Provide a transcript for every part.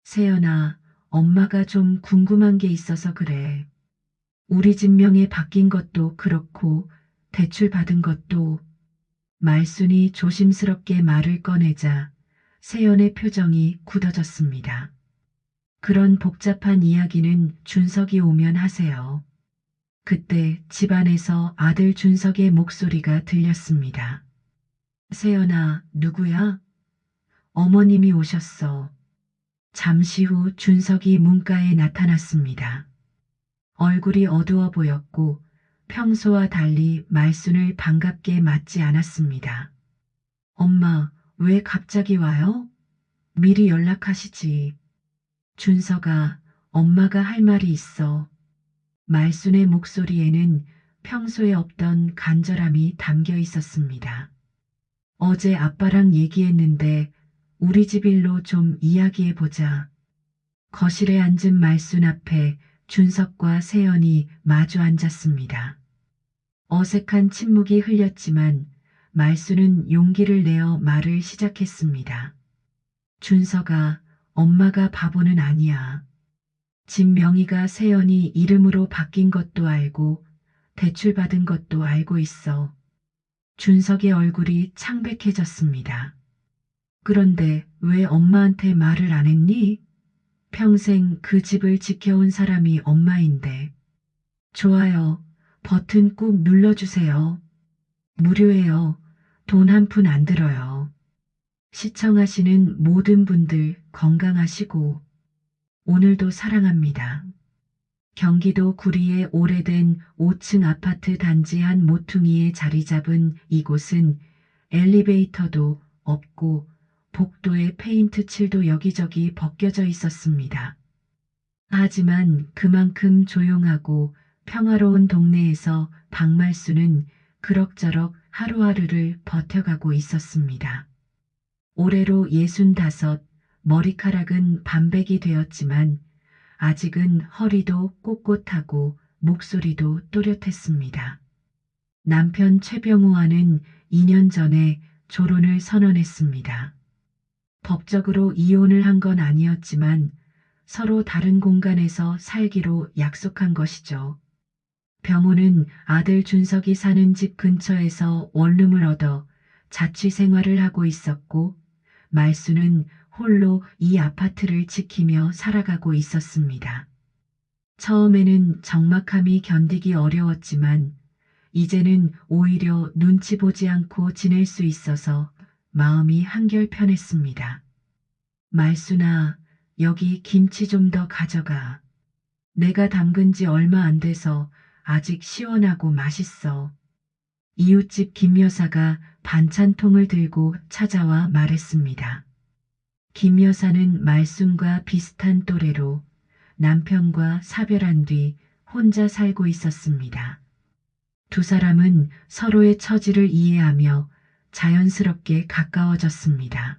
세연아, 엄마가 좀 궁금한 게 있어서 그래. 우리 집 명에 바뀐 것도 그렇고, 대출 받은 것도. 말순이 조심스럽게 말을 꺼내자 세연의 표정이 굳어졌습니다. 그런 복잡한 이야기는 준석이 오면 하세요. 그때 집안에서 아들 준석의 목소리가 들렸습니다. 세연아, 누구야? 어머님이 오셨어. 잠시 후 준석이 문가에 나타났습니다. 얼굴이 어두워 보였고 평소와 달리 말순을 반갑게 맞지 않았습니다. 엄마, 왜 갑자기 와요? 미리 연락하시지. 준서가, 엄마가 할 말이 있어. 말순의 목소리에는 평소에 없던 간절함이 담겨 있었습니다. 어제 아빠랑 얘기했는데 우리 집 일로 좀 이야기해 보자. 거실에 앉은 말순 앞에 준석과 세연이 마주 앉았습니다. 어색한 침묵이 흘렸지만 말순은 용기를 내어 말을 시작했습니다. 준석아, 엄마가 바보는 아니야. 집 명의가 세연이 이름으로 바뀐 것도 알고 대출받은 것도 알고 있어. 준석의 얼굴이 창백해졌습니다. 그런데 왜 엄마한테 말을 안 했니? 평생 그 집을 지켜온 사람이 엄마인데. 좋아요. 버튼 꾹 눌러주세요. 무료예요. 돈 한 푼 안 들어요. 시청하시는 모든 분들 건강하시고 오늘도 사랑합니다. 경기도 구리의 오래된 5층 아파트 단지 한 모퉁이에 자리 잡은 이곳은 엘리베이터도 없고 복도에 페인트 칠도 여기저기 벗겨져 있었습니다. 하지만 그만큼 조용하고 평화로운 동네에서 박말수는 그럭저럭 하루하루를 버텨가고 있었습니다. 올해로 65, 머리카락은 반백이 되었지만 아직은 허리도 꼿꼿하고 목소리도 또렷했습니다. 남편 최병우와는 2년 전에 졸혼을 선언했습니다. 법적으로 이혼을 한 건 아니었지만 서로 다른 공간에서 살기로 약속한 것이죠. 병우는 아들 준석이 사는 집 근처에서 원룸을 얻어 자취 생활을 하고 있었고 말수는 홀로 이 아파트를 지키며 살아가고 있었습니다. 처음에는 적막함이 견디기 어려웠지만 이제는 오히려 눈치 보지 않고 지낼 수 있어서 마음이 한결 편했습니다. 말수나 여기 김치 좀 더 가져가. 내가 담근 지 얼마 안 돼서 아직 시원하고 맛있어. 이웃집 김 여사가 반찬통을 들고 찾아와 말했습니다. 김 여사는 말순과 비슷한 또래로 남편과 사별한 뒤 혼자 살고 있었습니다. 두 사람은 서로의 처지를 이해하며 자연스럽게 가까워졌습니다.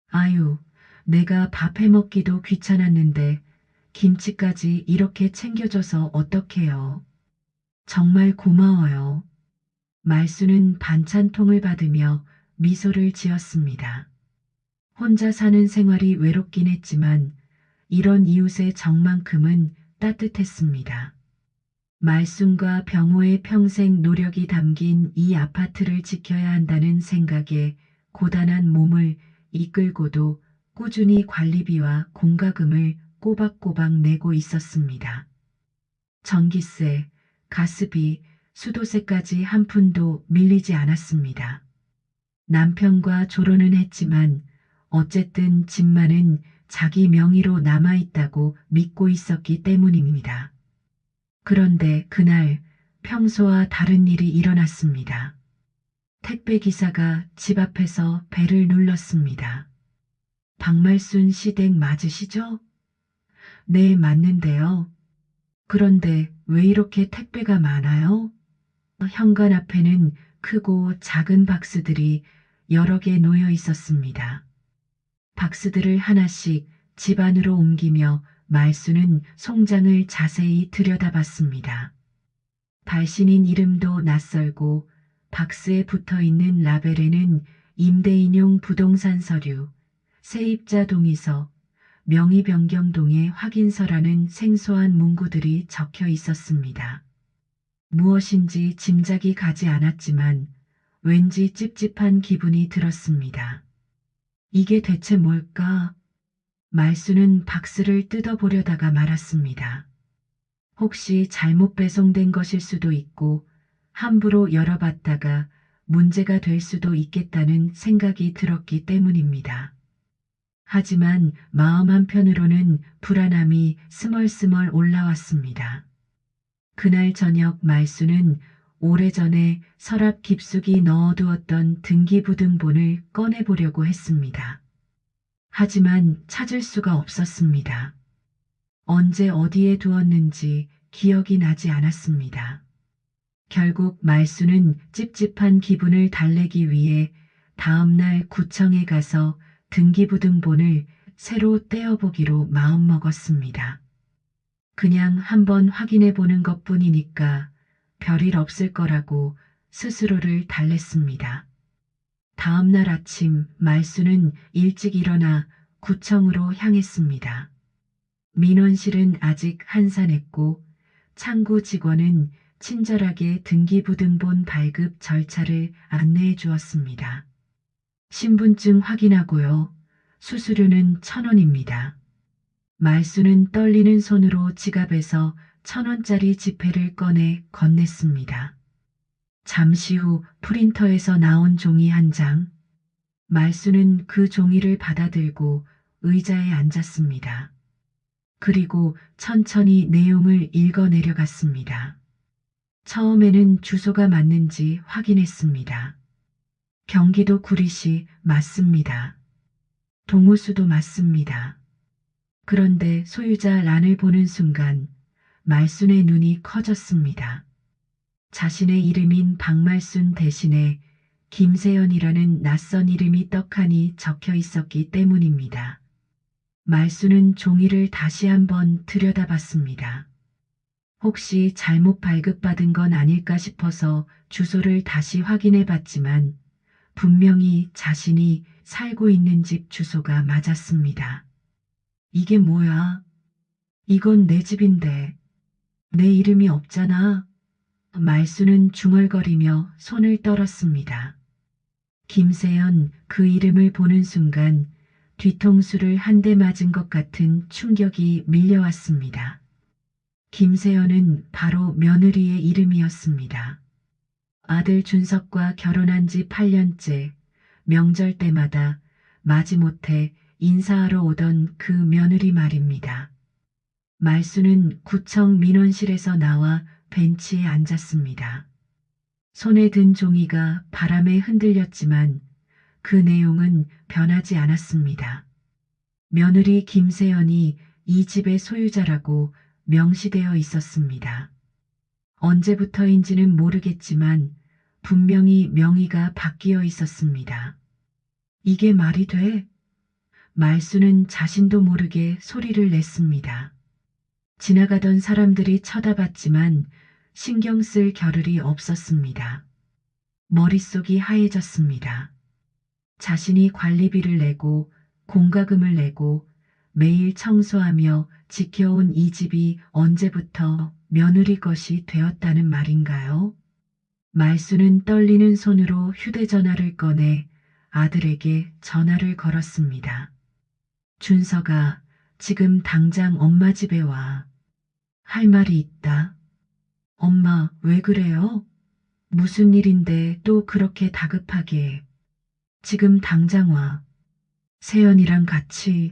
아유, 내가 밥 해먹기도 귀찮았는데 김치까지 이렇게 챙겨줘서 어떡해요. 정말 고마워요. 말수는 반찬통을 받으며 미소를 지었습니다. 혼자 사는 생활이 외롭긴 했지만 이런 이웃의 정만큼은 따뜻했습니다. 말순과 병호의 평생 노력이 담긴 이 아파트를 지켜야 한다는 생각에 고단한 몸을 이끌고도 꾸준히 관리비와 공과금을 꼬박꼬박 내고 있었습니다. 전기세, 가스비, 수도세까지 한 푼도 밀리지 않았습니다. 남편과 졸혼은 했지만 어쨌든 집만은 자기 명의로 남아있다고 믿고 있었기 때문입니다. 그런데 그날 평소와 다른 일이 일어났습니다. 택배 기사가 집 앞에서 벨을 눌렀습니다. 박말순 시댁 맞으시죠? 네, 맞는데요. 그런데 왜 이렇게 택배가 많아요? 현관 앞에는 크고 작은 박스들이 여러 개 놓여 있었습니다. 박스들을 하나씩 집 안으로 옮기며 말수는 송장을 자세히 들여다봤습니다. 발신인 이름도 낯설고 박스에 붙어 있는 라벨에는 임대인용 부동산 서류, 세입자 동의서, 명의 변경동의 확인서라는 생소한 문구들이 적혀 있었습니다. 무엇인지 짐작이 가지 않았지만 왠지 찝찝한 기분이 들었습니다. 이게 대체 뭘까? 말수는 박스를 뜯어보려다가 말았습니다. 혹시 잘못 배송된 것일 수도 있고 함부로 열어봤다가 문제가 될 수도 있겠다는 생각이 들었기 때문입니다. 하지만 마음 한편으로는 불안함이 스멀스멀 올라왔습니다. 그날 저녁 말수는 오래전에 서랍 깊숙이 넣어두었던 등기부등본을 꺼내보려고 했습니다. 하지만 찾을 수가 없었습니다. 언제 어디에 두었는지 기억이 나지 않았습니다. 결국 말수는 찝찝한 기분을 달래기 위해 다음날 구청에 가서 등기부등본을 새로 떼어보기로 마음먹었습니다. 그냥 한번 확인해 보는 것뿐이니까 별일 없을 거라고 스스로를 달랬습니다. 다음날 아침 말수는 일찍 일어나 구청으로 향했습니다. 민원실은 아직 한산했고 창구 직원은 친절하게 등기부등본 발급 절차를 안내해 주었습니다. 신분증 확인하고요. 수수료는 1,000원입니다. 말수는 떨리는 손으로 지갑에서 1,000원짜리 지폐를 꺼내 건넸습니다. 잠시 후 프린터에서 나온 종이 한 장. 말수는 그 종이를 받아들고 의자에 앉았습니다. 그리고 천천히 내용을 읽어 내려갔습니다. 처음에는 주소가 맞는지 확인했습니다. 경기도 구리시 맞습니다. 동호수도 맞습니다. 그런데 소유자 란을 보는 순간 말순의 눈이 커졌습니다. 자신의 이름인 박말순 대신에 김세연이라는 낯선 이름이 떡하니 적혀 있었기 때문입니다. 말순은 종이를 다시 한번 들여다봤습니다. 혹시 잘못 발급받은 건 아닐까 싶어서 주소를 다시 확인해 봤지만 분명히 자신이 살고 있는 집 주소가 맞았습니다. 이게 뭐야? 이건 내 집인데 내 이름이 없잖아. 말수는 중얼거리며 손을 떨었습니다. 김세연 그 이름을 보는 순간 뒤통수를 한 대 맞은 것 같은 충격이 밀려왔습니다. 김세연은 바로 며느리의 이름이었습니다. 아들 준석과 결혼한 지 8년째 명절 때마다 마지못해 인사하러 오던 그 며느리 말입니다. 말수는 구청 민원실에서 나와 벤치에 앉았습니다. 손에 든 종이가 바람에 흔들렸지만 그 내용은 변하지 않았습니다. 며느리 김세연이 이 집의 소유자라고 명시되어 있었습니다. 언제부터인지는 모르겠지만 분명히 명의가 바뀌어 있었습니다. 이게 말이 돼? 말수는 자신도 모르게 소리를 냈습니다. 지나가던 사람들이 쳐다봤지만 신경 쓸 겨를이 없었습니다. 머릿속이 하얘졌습니다. 자신이 관리비를 내고 공과금을 내고 매일 청소하며 지켜온 이 집이 언제부터 며느리 것이 되었다는 말인가요? 말수는 떨리는 손으로 휴대전화를 꺼내 아들에게 전화를 걸었습니다. 준서가 지금 당장 엄마 집에 와. 할 말이 있다. 엄마, 왜 그래요? 무슨 일인데 또 그렇게 다급하게. 지금 당장 와. 세연이랑 같이.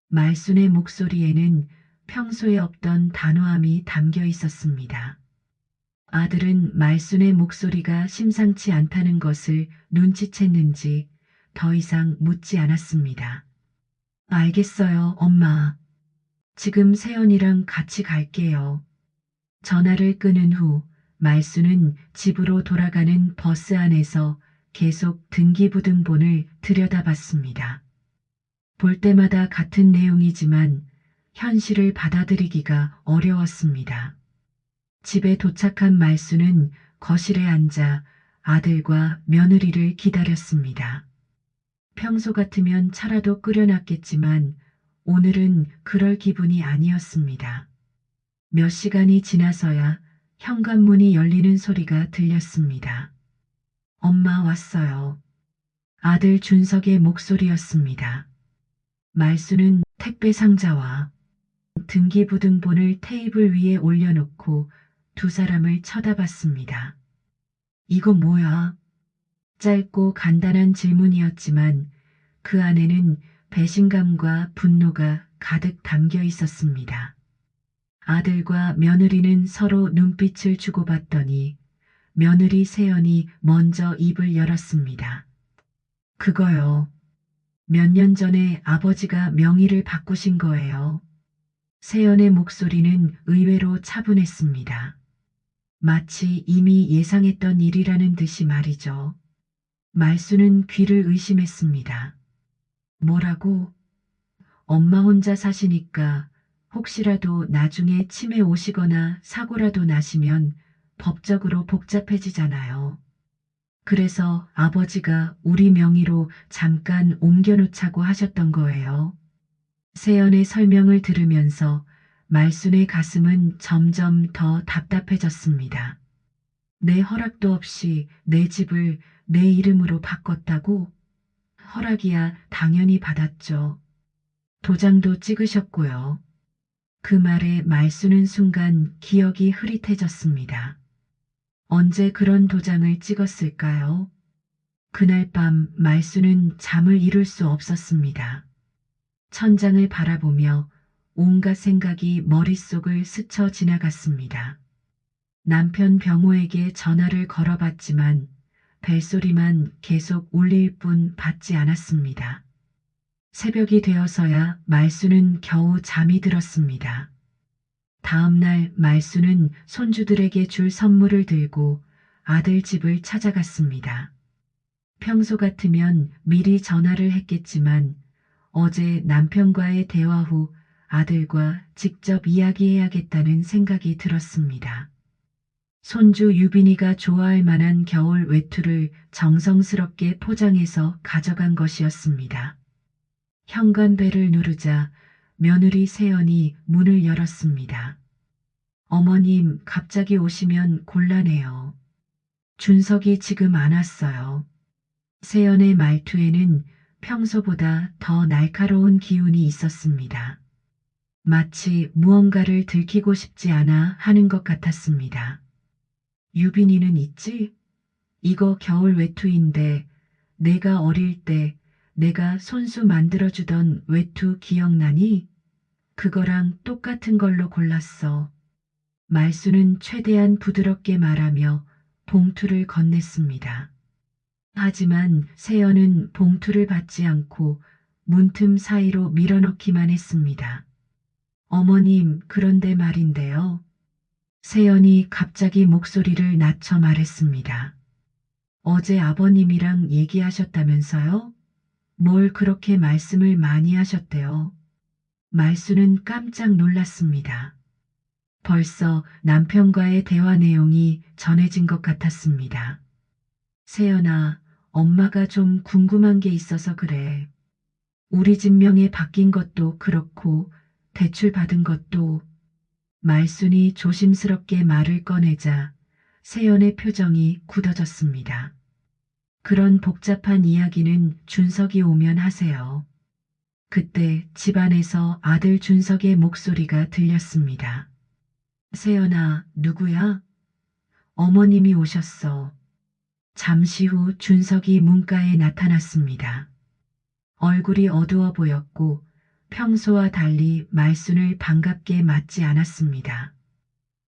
말순의 목소리에는 평소에 없던 단호함이 담겨 있었습니다. 아들은 말순의 목소리가 심상치 않다는 것을 눈치챘는지 더 이상 묻지 않았습니다. 알겠어요, 엄마. 지금 세연이랑 같이 갈게요. 전화를 끊은 후 말수는 집으로 돌아가는 버스 안에서 계속 등기부등본을 들여다봤습니다. 볼 때마다 같은 내용이지만 현실을 받아들이기가 어려웠습니다. 집에 도착한 말수는 거실에 앉아 아들과 며느리를 기다렸습니다. 평소 같으면 차라도 끓여놨겠지만 오늘은 그럴 기분이 아니었습니다. 몇 시간이 지나서야 현관문이 열리는 소리가 들렸습니다. 엄마 왔어요. 아들 준석의 목소리였습니다. 말수는 택배 상자와 등기부등본을 테이블 위에 올려놓고 두 사람을 쳐다봤습니다. 이거 뭐야? 짧고 간단한 질문이었지만 그 안에는 배신감과 분노가 가득 담겨 있었습니다. 아들과 며느리는 서로 눈빛을 주고받더니 며느리 세연이 먼저 입을 열었습니다. 그거요. 몇 년 전에 아버지가 명의를 바꾸신 거예요. 세연의 목소리는 의외로 차분했습니다. 마치 이미 예상했던 일이라는 듯이 말이죠. 말수는 귀를 의심했습니다. 뭐라고? 엄마 혼자 사시니까 혹시라도 나중에 치매 오시거나 사고라도 나시면 법적으로 복잡해지잖아요. 그래서 아버지가 우리 명의로 잠깐 옮겨놓자고 하셨던 거예요. 세연의 설명을 들으면서 말순의 가슴은 점점 더 답답해졌습니다. 내 허락도 없이 내 집을 내 이름으로 바꿨다고? 허락이야 당연히 받았죠. 도장도 찍으셨고요. 그 말에 말수는 순간 기억이 흐릿해졌습니다. 언제 그런 도장을 찍었을까요? 그날 밤 말수는 잠을 이룰 수 없었습니다. 천장을 바라보며 온갖 생각이 머릿속을 스쳐 지나갔습니다. 남편 병호에게 전화를 걸어봤지만 벨소리만 계속 울릴 뿐 받지 않았습니다. 새벽이 되어서야 말수는 겨우 잠이 들었습니다. 다음 날 말수는 손주들에게 줄 선물을 들고 아들 집을 찾아갔습니다. 평소 같으면 미리 전화를 했겠지만 어제 남편과의 대화 후 아들과 직접 이야기해야겠다는 생각이 들었습니다. 손주 유빈이가 좋아할 만한 겨울 외투를 정성스럽게 포장해서 가져간 것이었습니다. 현관벨을 누르자 며느리 세연이 문을 열었습니다. 어머님, 갑자기 오시면 곤란해요. 준석이 지금 안 왔어요. 세연의 말투에는 평소보다 더 날카로운 기운이 있었습니다. 마치 무언가를 들키고 싶지 않아 하는 것 같았습니다. 유빈이는 있지? 이거 겨울 외투인데 내가 어릴 때 내가 손수 만들어주던 외투 기억나니? 그거랑 똑같은 걸로 골랐어. 말수는 최대한 부드럽게 말하며 봉투를 건넸습니다. 하지만 세연은 봉투를 받지 않고 문틈 사이로 밀어넣기만 했습니다. 어머님, 그런데 말인데요. 세연이 갑자기 목소리를 낮춰 말했습니다. 어제 아버님이랑 얘기하셨다면서요? 뭘 그렇게 말씀을 많이 하셨대요. 말수는 깜짝 놀랐습니다. 벌써 남편과의 대화 내용이 전해진 것 같았습니다. 세연아, 엄마가 좀 궁금한 게 있어서 그래. 우리 집 명에 바뀐 것도 그렇고 대출 받은 것도. 말순이 조심스럽게 말을 꺼내자 세연의 표정이 굳어졌습니다. 그런 복잡한 이야기는 준석이 오면 하세요. 그때 집안에서 아들 준석의 목소리가 들렸습니다. 세연아, 누구야? 어머님이 오셨어. 잠시 후 준석이 문가에 나타났습니다. 얼굴이 어두워 보였고 평소와 달리 말순을 반갑게 맞지 않았습니다.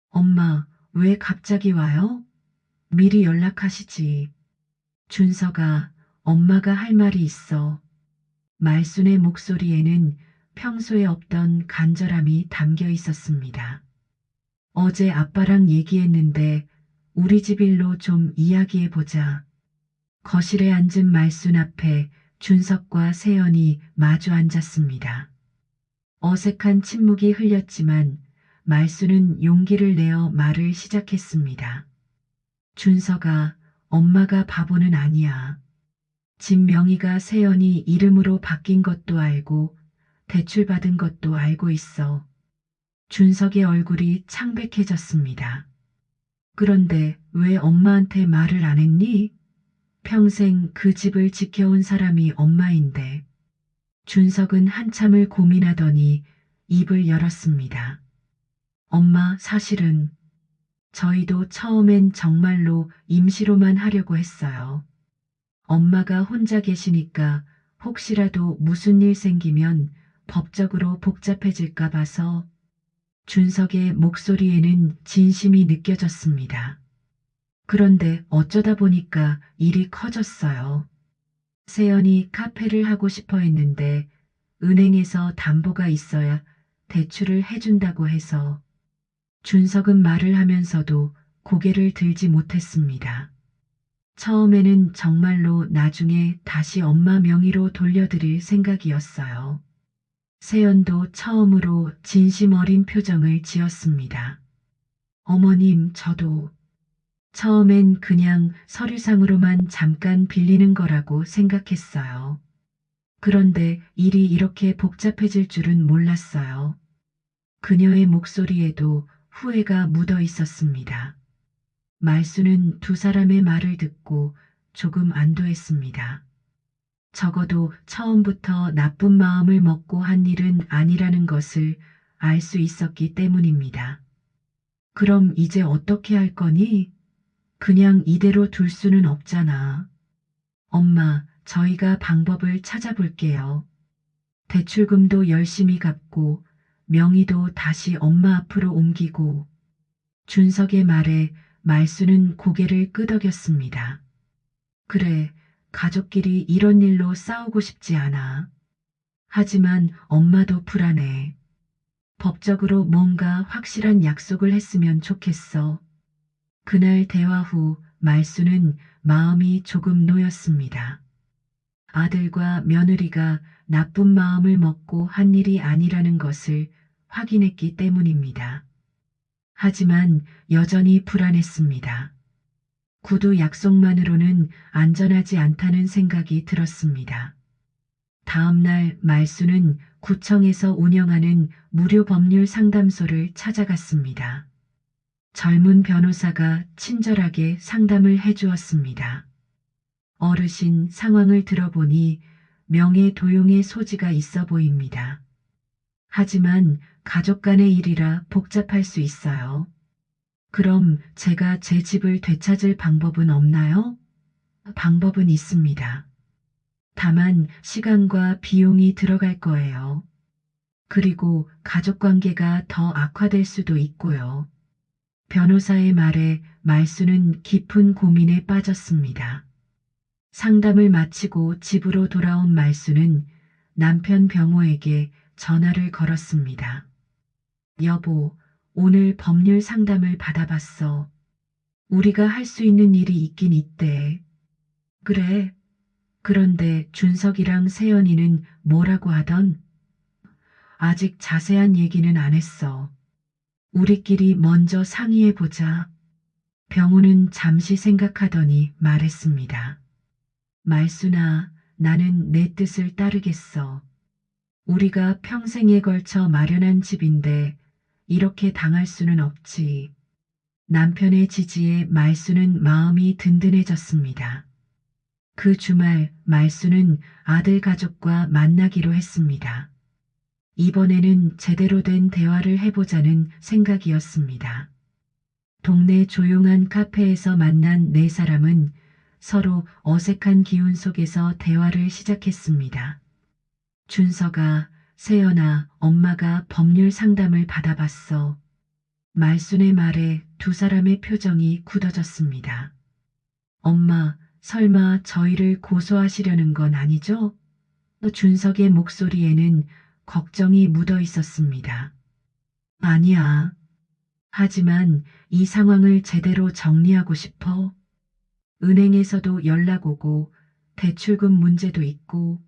엄마, 왜 갑자기 와요? 미리 연락하시지. 준석아, 엄마가 할 말이 있어. 말순의 목소리에는 평소에 없던 간절함이 담겨 있었습니다. 어제 아빠랑 얘기했는데 우리 집 일로 좀 이야기해보자. 거실에 앉은 말순 앞에 준석과 세연이 마주 앉았습니다. 어색한 침묵이 흘렸지만 말순은 용기를 내어 말을 시작했습니다. 준석아, 엄마가 바보는 아니야. 집 명의가 세연이 이름으로 바뀐 것도 알고 대출 받은 것도 알고 있어. 준석의 얼굴이 창백해졌습니다. 그런데 왜 엄마한테 말을 안 했니? 평생 그 집을 지켜온 사람이 엄마인데. 준석은 한참을 고민하더니 입을 열었습니다. 엄마, 사실은 저희도 처음엔 정말로 임시로만 하려고 했어요. 엄마가 혼자 계시니까 혹시라도 무슨 일 생기면 법적으로 복잡해질까 봐서. 준석의 목소리에는 진심이 느껴졌습니다. 그런데 어쩌다 보니까 일이 커졌어요. 세연이 카페를 하고 싶어 했는데 은행에서 담보가 있어야 대출을 해준다고 해서. 준석은 말을 하면서도 고개를 들지 못했습니다. 처음에는 정말로 나중에 다시 엄마 명의로 돌려드릴 생각이었어요. 세연도 처음으로 진심 어린 표정을 지었습니다. 어머님, 저도 처음엔 그냥 서류상으로만 잠깐 빌리는 거라고 생각했어요. 그런데 일이 이렇게 복잡해질 줄은 몰랐어요. 그녀의 목소리에도 후회가 묻어 있었습니다. 말수는 두 사람의 말을 듣고 조금 안도했습니다. 적어도 처음부터 나쁜 마음을 먹고 한 일은 아니라는 것을 알 수 있었기 때문입니다. 그럼 이제 어떻게 할 거니? 그냥 이대로 둘 수는 없잖아. 엄마, 저희가 방법을 찾아볼게요. 대출금도 열심히 갚고 명의도 다시 엄마 앞으로 옮기고. 준석의 말에 말수는 고개를 끄덕였습니다. 그래, 가족끼리 이런 일로 싸우고 싶지 않아. 하지만 엄마도 불안해. 법적으로 뭔가 확실한 약속을 했으면 좋겠어. 그날 대화 후 말수는 마음이 조금 놓였습니다. 아들과 며느리가 나쁜 마음을 먹고 한 일이 아니라는 것을 확인했기 때문입니다. 하지만 여전히 불안했습니다. 구두 약속만으로는 안전하지 않다는 생각이 들었습니다. 다음 날 말수는 구청에서 운영하는 무료 법률 상담소를 찾아갔습니다. 젊은 변호사가 친절하게 상담을 해주었습니다. 어르신, 상황을 들어보니 명예 도용의 소지가 있어 보입니다. 하지만 가족 간의 일이라 복잡할 수 있어요. 그럼 제가 제 집을 되찾을 방법은 없나요? 방법은 있습니다. 다만 시간과 비용이 들어갈 거예요. 그리고 가족 관계가 더 악화될 수도 있고요. 변호사의 말에 말수는 깊은 고민에 빠졌습니다. 상담을 마치고 집으로 돌아온 말수는 남편 병호에게 전화를 걸었습니다. 여보, 오늘 법률 상담을 받아봤어. 우리가 할 수 있는 일이 있긴 있대. 그래. 그런데 준석이랑 세연이는 뭐라고 하던? 아직 자세한 얘기는 안 했어. 우리끼리 먼저 상의해보자. 병호는 잠시 생각하더니 말했습니다. 말수나, 나는 내 뜻을 따르겠어. 우리가 평생에 걸쳐 마련한 집인데 이렇게 당할 수는 없지. 남편의 지지에 말수는 마음이 든든해졌습니다. 그 주말 말수는 아들 가족과 만나기로 했습니다. 이번에는 제대로 된 대화를 해보자는 생각이었습니다. 동네 조용한 카페에서 만난 네 사람은 서로 어색한 기운 속에서 대화를 시작했습니다. 준서가, 세연아, 엄마가 법률 상담을 받아봤어. 말순의 말에 두 사람의 표정이 굳어졌습니다. 엄마, 설마 저희를 고소하시려는 건 아니죠? 준석의 목소리에는 걱정이 묻어 있었습니다. 아니야. 하지만 이 상황을 제대로 정리하고 싶어. 은행에서도 연락 오고 대출금 문제도 있고.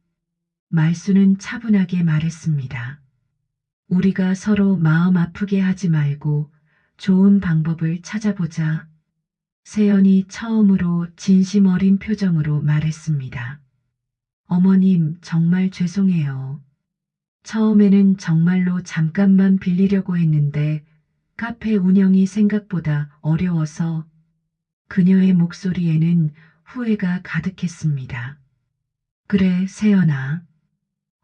말수는 차분하게 말했습니다. 우리가 서로 마음 아프게 하지 말고 좋은 방법을 찾아보자. 세연이 처음으로 진심 어린 표정으로 말했습니다. 어머님, 정말 죄송해요. 처음에는 정말로 잠깐만 빌리려고 했는데 카페 운영이 생각보다 어려워서 그녀의 목소리에는 후회가 가득했습니다. 그래, 세연아.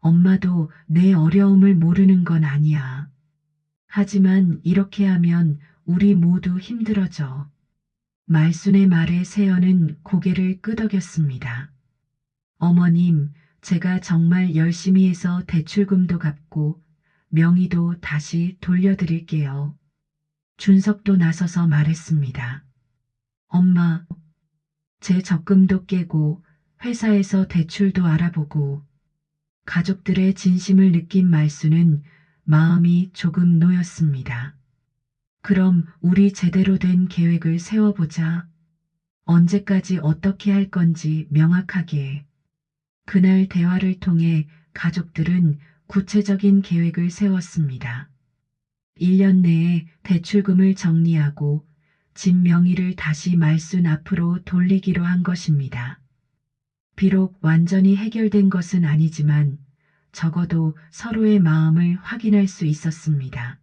엄마도 내 어려움을 모르는 건 아니야. 하지만 이렇게 하면 우리 모두 힘들어져. 말순의 말에 세연은 고개를 끄덕였습니다. 어머님, 제가 정말 열심히 해서 대출금도 갚고 명의도 다시 돌려드릴게요. 준석도 나서서 말했습니다. 엄마, 제 적금도 깨고 회사에서 대출도 알아보고 가족들의 진심을 느낀 말수는 마음이 조금 놓였습니다. 그럼 우리 제대로 된 계획을 세워보자. 언제까지 어떻게 할 건지 명확하게. 그날 대화를 통해 가족들은 구체적인 계획을 세웠습니다. 1년 내에 대출금을 정리하고 집 명의를 다시 말순 앞으로 돌리기로 한 것입니다. 비록 완전히 해결된 것은 아니지만 적어도 서로의 마음을 확인할 수 있었습니다.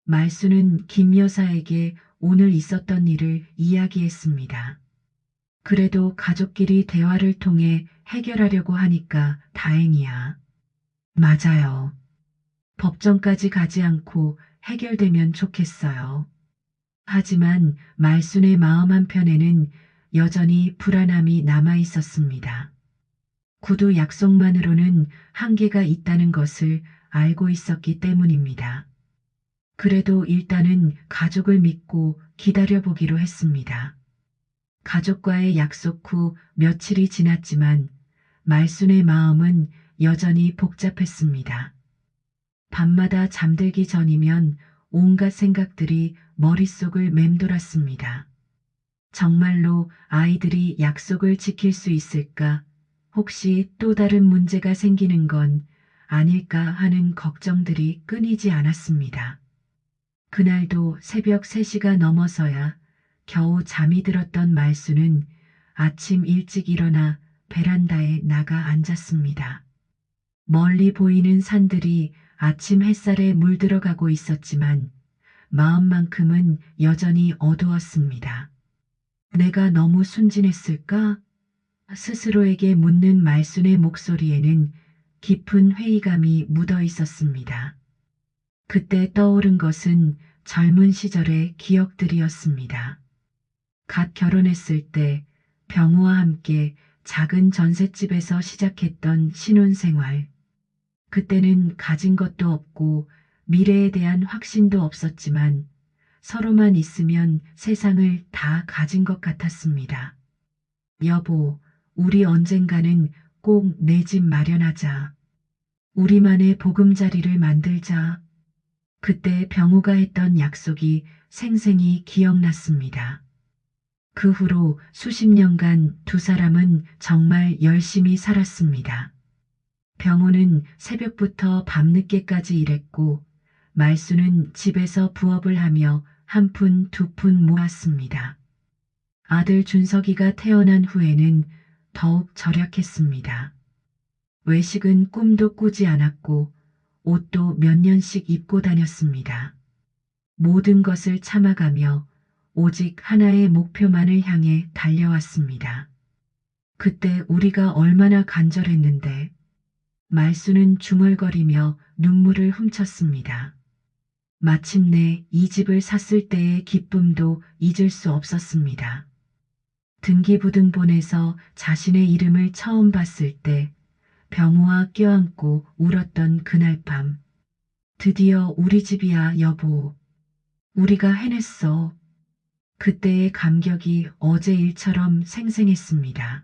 말순은 김 여사에게 오늘 있었던 일을 이야기했습니다. 그래도 가족끼리 대화를 통해 해결하려고 하니까 다행이야. 맞아요. 법정까지 가지 않고 해결되면 좋겠어요. 하지만 말순의 마음 한편에는 여전히 불안함이 남아 있었습니다. 구두 약속만으로는 한계가 있다는 것을 알고 있었기 때문입니다. 그래도 일단은 가족을 믿고 기다려보기로 했습니다. 가족과의 약속 후 며칠이 지났지만 말순의 마음은 여전히 복잡했습니다. 밤마다 잠들기 전이면 온갖 생각들이 머릿속을 맴돌았습니다. 정말로 아이들이 약속을 지킬 수 있을까? 혹시 또 다른 문제가 생기는 건 아닐까 하는 걱정들이 끊이지 않았습니다. 그날도 새벽 3시가 넘어서야 겨우 잠이 들었던 말수는 아침 일찍 일어나 베란다에 나가 앉았습니다. 멀리 보이는 산들이 아침 햇살에 물들어가고 있었지만 마음만큼은 여전히 어두웠습니다. 내가 너무 순진했을까? 스스로에게 묻는 말순의 목소리에는 깊은 회의감이 묻어 있었습니다. 그때 떠오른 것은 젊은 시절의 기억들이었습니다. 갓 결혼했을 때 병우와 함께 작은 전셋집에서 시작했던 신혼생활. 그때는 가진 것도 없고 미래에 대한 확신도 없었지만 서로만 있으면 세상을 다 가진 것 같았습니다. 여보, 우리 언젠가는 꼭 내 집 마련하자. 우리만의 보금자리를 만들자. 그때 병우가 했던 약속이 생생히 기억났습니다. 그 후로 수십 년간 두 사람은 정말 열심히 살았습니다. 병우는 새벽부터 밤늦게까지 일했고 말수는 집에서 부업을 하며 한 푼 두 푼 모았습니다. 아들 준석이가 태어난 후에는 더욱 절약했습니다. 외식은 꿈도 꾸지 않았고 옷도 몇 년씩 입고 다녔습니다. 모든 것을 참아가며 오직 하나의 목표만을 향해 달려왔습니다. 그때 우리가 얼마나 간절했는데 말수는 중얼거리며 눈물을 훔쳤습니다. 마침내 이 집을 샀을 때의 기쁨도 잊을 수 없었습니다. 등기부등본에서 자신의 이름을 처음 봤을 때 병우와 껴안고 울었던 그날 밤. 드디어 우리 집이야, 여보. 우리가 해냈어. 그때의 감격이 어제 일처럼 생생했습니다.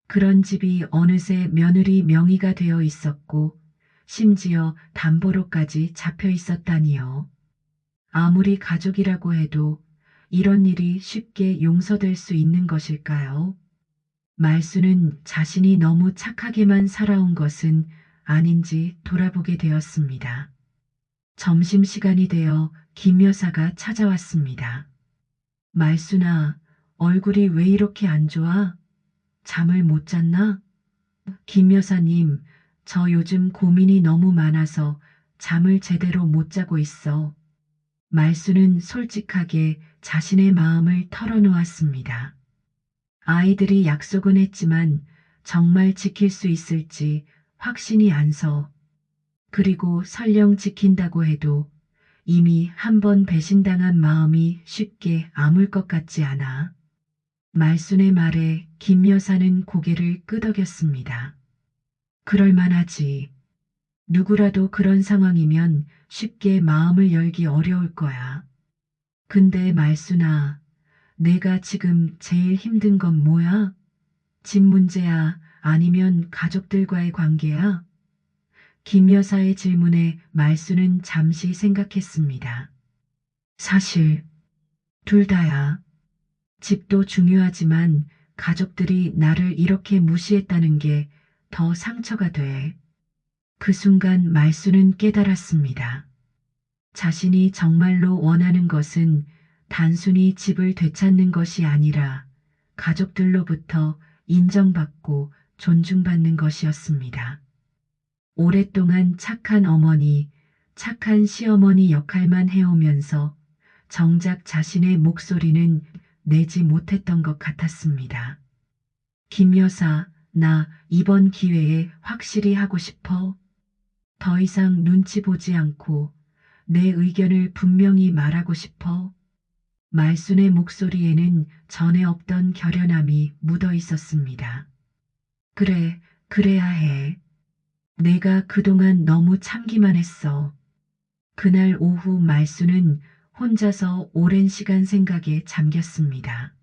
그런 집이 어느새 며느리 명의가 되어 있었고 심지어 담보로까지 잡혀 있었다니요. 아무리 가족이라고 해도 이런 일이 쉽게 용서될 수 있는 것일까요? 말수는 자신이 너무 착하게만 살아온 것은 아닌지 돌아보게 되었습니다. 점심시간이 되어 김 여사가 찾아왔습니다. 말수나 얼굴이 왜 이렇게 안 좋아? 잠을 못 잤나? 김 여사님, 저 요즘 고민이 너무 많아서 잠을 제대로 못 자고 있어. 말수는 솔직하게 자신의 마음을 털어놓았습니다. 아이들이 약속은 했지만 정말 지킬 수 있을지 확신이 안 서. 그리고 설령 지킨다고 해도 이미 한 번 배신당한 마음이 쉽게 아물 것 같지 않아. 말순의 말에 김 여사는 고개를 끄덕였습니다. 그럴 만하지. 누구라도 그런 상황이면 쉽게 마음을 열기 어려울 거야. 근데 말순아, 내가 지금 제일 힘든 건 뭐야? 집 문제야? 아니면 가족들과의 관계야? 김 여사의 질문에 말순은 잠시 생각했습니다. 사실, 둘 다야. 집도 중요하지만 가족들이 나를 이렇게 무시했다는 게 더 상처가 돼. 그 순간 말수는 깨달았습니다. 자신이 정말로 원하는 것은 단순히 집을 되찾는 것이 아니라 가족들로부터 인정받고 존중받는 것이었습니다. 오랫동안 착한 어머니, 착한 시어머니 역할만 해오면서 정작 자신의 목소리는 내지 못했던 것 같았습니다. 김 여사, 나 이번 기회에 확실히 하고 싶어. 더 이상 눈치 보지 않고 내 의견을 분명히 말하고 싶어. 말순의 목소리에는 전에 없던 결연함이 묻어 있었습니다. 그래, 그래야 해. 내가 그동안 너무 참기만 했어. 그날 오후 말순은 혼자서 오랜 시간 생각에 잠겼습니다.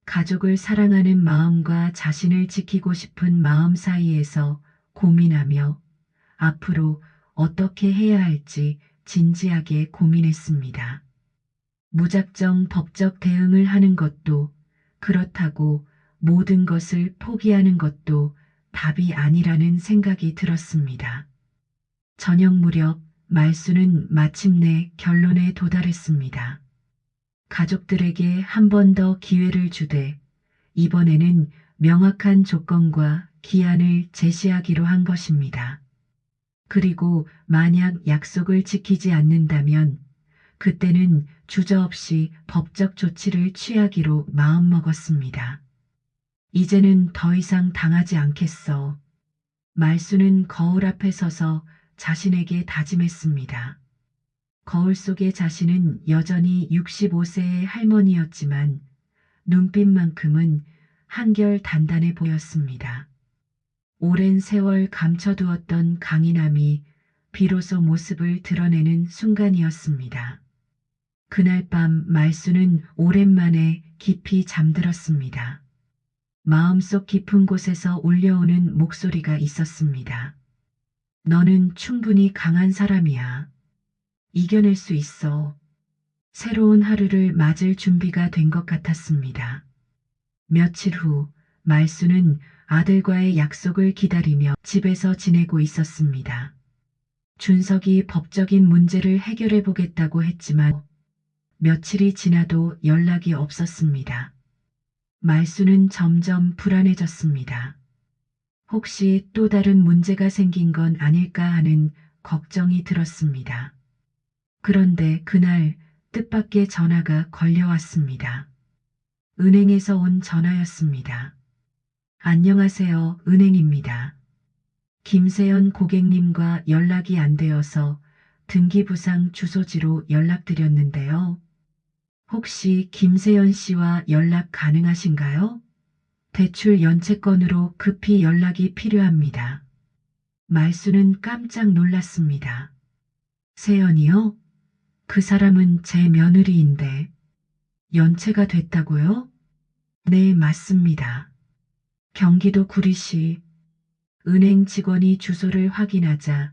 가족을 사랑하는 마음과 자신을 지키고 싶은 마음 사이에서 고민하며 앞으로 어떻게 해야 할지 진지하게 고민했습니다. 무작정 법적 대응을 하는 것도 그렇다고 모든 것을 포기하는 것도 답이 아니라는 생각이 들었습니다. 저녁 무렵 말수는 마침내 결론에 도달했습니다. 가족들에게 한 번 더 기회를 주되 이번에는 명확한 조건과 기한을 제시하기로 한 것입니다. 그리고 만약 약속을 지키지 않는다면 그때는 주저없이 법적 조치를 취하기로 마음먹었습니다. 이제는 더 이상 당하지 않겠어. 말수는 거울 앞에 서서 자신에게 다짐했습니다. 거울 속의 자신은 여전히 65세의 할머니였지만 눈빛만큼은 한결 단단해 보였습니다. 오랜 세월 감춰두었던 강인함이 비로소 모습을 드러내는 순간이었습니다. 그날 밤 말수는 오랜만에 깊이 잠들었습니다. 마음속 깊은 곳에서 울려오는 목소리가 있었습니다. 너는 충분히 강한 사람이야. 이겨낼 수 있어. 새로운 하루를 맞을 준비가 된 것 같았습니다. 며칠 후 말수는 아들과의 약속을 기다리며 집에서 지내고 있었습니다. 준석이 법적인 문제를 해결해 보겠다고 했지만 며칠이 지나도 연락이 없었습니다. 말수는 점점 불안해졌습니다. 혹시 또 다른 문제가 생긴 건 아닐까 하는 걱정이 들었습니다. 그런데 그날 뜻밖의 전화가 걸려왔습니다. 은행에서 온 전화였습니다. 안녕하세요, 은행입니다. 김세연 고객님과 연락이 안 되어서 등기부상 주소지로 연락드렸는데요. 혹시 김세연 씨와 연락 가능하신가요? 대출 연체건으로 급히 연락이 필요합니다. 말수는 깜짝 놀랐습니다. 세연이요? 그 사람은 제 며느리인데 연체가 됐다고요? 네, 맞습니다. 경기도 구리시 은행 직원이 주소를 확인하자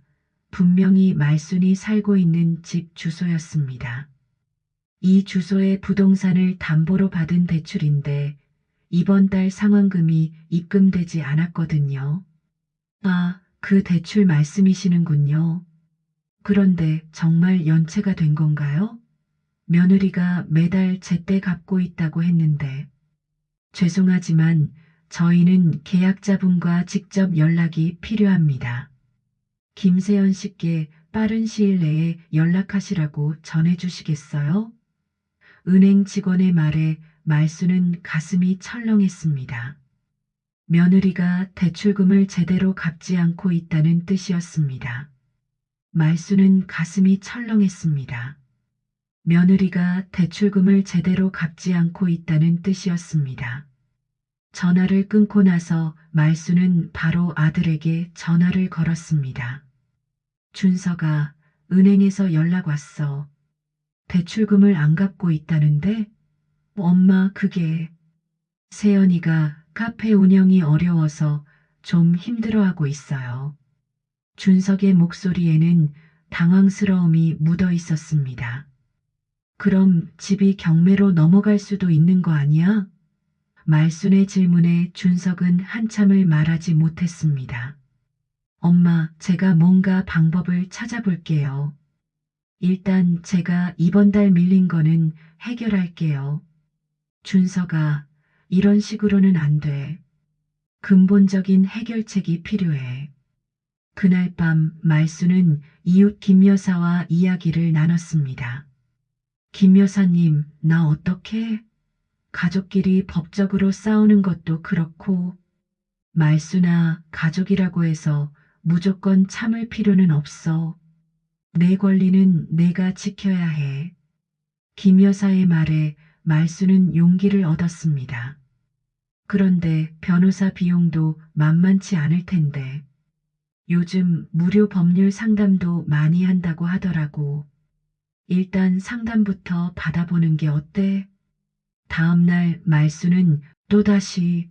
분명히 말순이 살고 있는 집 주소였습니다. 이 주소에 부동산을 담보로 받은 대출인데 이번 달 상환금이 입금되지 않았거든요. 아, 그 대출 말씀이시는군요. 그런데 정말 연체가 된 건가요? 며느리가 매달 제때 갚고 있다고 했는데 죄송하지만 저희는 계약자분과 직접 연락이 필요합니다. 김세연 씨께 빠른 시일 내에 연락하시라고 전해주시겠어요? 은행 직원의 말에 말수는 가슴이 철렁했습니다. 며느리가 대출금을 제대로 갚지 않고 있다는 뜻이었습니다. 말수는 가슴이 철렁했습니다. 며느리가 대출금을 제대로 갚지 않고 있다는 뜻이었습니다. 전화를 끊고 나서 말수는 바로 아들에게 전화를 걸었습니다. 준서가 은행에서 연락 왔어. 대출금을 안 갚고 있다는데? 엄마, 그게 세연이가 카페 운영이 어려워서 좀 힘들어하고 있어요. 준석의 목소리에는 당황스러움이 묻어 있었습니다. 그럼 집이 경매로 넘어갈 수도 있는 거 아니야? 말순의 질문에 준석은 한참을 말하지 못했습니다. 엄마, 제가 뭔가 방법을 찾아볼게요. 일단 제가 이번 달 밀린 거는 해결할게요. 준서가 이런 식으로는 안 돼. 근본적인 해결책이 필요해. 그날 밤 말수는 이웃 김 여사와 이야기를 나눴습니다. 김 여사님, 나 어떡해? 가족끼리 법적으로 싸우는 것도 그렇고 말수나 가족이라고 해서 무조건 참을 필요는 없어. 내 권리는 내가 지켜야 해. 김 여사의 말에 말수는 용기를 얻었습니다. 그런데 변호사 비용도 만만치 않을 텐데. 요즘 무료 법률 상담도 많이 한다고 하더라고. 일단 상담부터 받아보는 게 어때? 다음날 말수는 또다시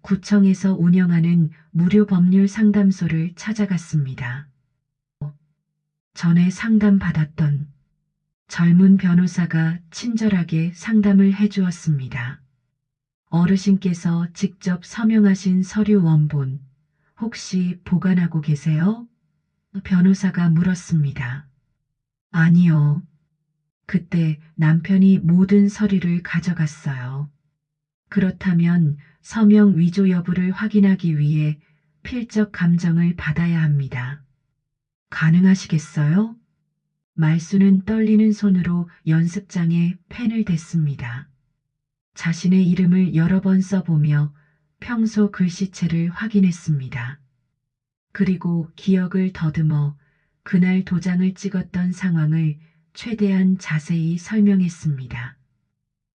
구청에서 운영하는 무료 법률 상담소를 찾아갔습니다. 전에 상담받았던 젊은 변호사가 친절하게 상담을 해주었습니다. 어르신께서 직접 서명하신 서류 원본 혹시 보관하고 계세요? 변호사가 물었습니다. 아니요. 그때 남편이 모든 서류를 가져갔어요. 그렇다면 서명 위조 여부를 확인하기 위해 필적 감정을 받아야 합니다. 가능하시겠어요? 말수는 떨리는 손으로 연습장에 펜을 댔습니다. 자신의 이름을 여러 번 써보며 평소 글씨체를 확인했습니다. 그리고 기억을 더듬어 그날 도장을 찍었던 상황을 최대한 자세히 설명했습니다.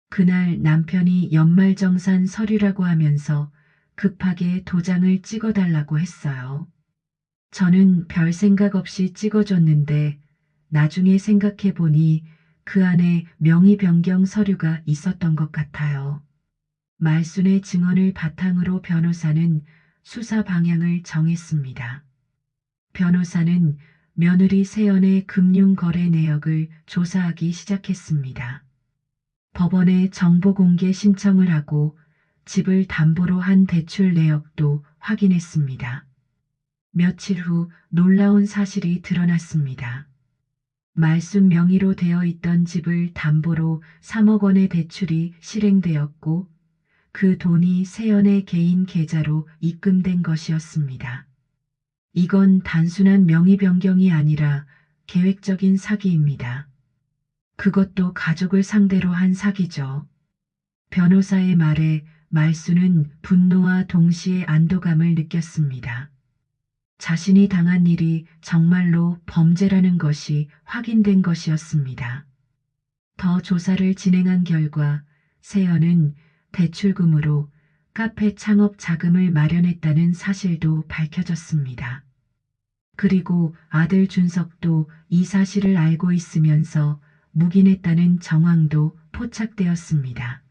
그날 남편이 연말정산 서류라고 하면서 급하게 도장을 찍어달라고 했어요. 저는 별 생각 없이 찍어줬는데 나중에 생각해보니 그 안에 명의 변경 서류가 있었던 것 같아요. 말순의 증언을 바탕으로 변호사는 수사 방향을 정했습니다. 변호사는 며느리 세연의 금융거래 내역을 조사하기 시작했습니다. 법원에 정보공개 신청을 하고 집을 담보로 한 대출 내역도 확인했습니다. 며칠 후 놀라운 사실이 드러났습니다. 말순 명의로 되어 있던 집을 담보로 3억 원의 대출이 실행되었고 그 돈이 세연의 개인 계좌로 입금된 것이었습니다. 이건 단순한 명의 변경이 아니라 계획적인 사기입니다. 그것도 가족을 상대로 한 사기죠. 변호사의 말에 말수는 분노와 동시에 안도감을 느꼈습니다. 자신이 당한 일이 정말로 범죄라는 것이 확인된 것이었습니다. 더 조사를 진행한 결과 세연은 대출금으로 카페 창업 자금을 마련했다는 사실도 밝혀졌습니다. 그리고 아들 준석도 이 사실을 알고 있으면서 묵인했다는 정황도 포착되었습니다.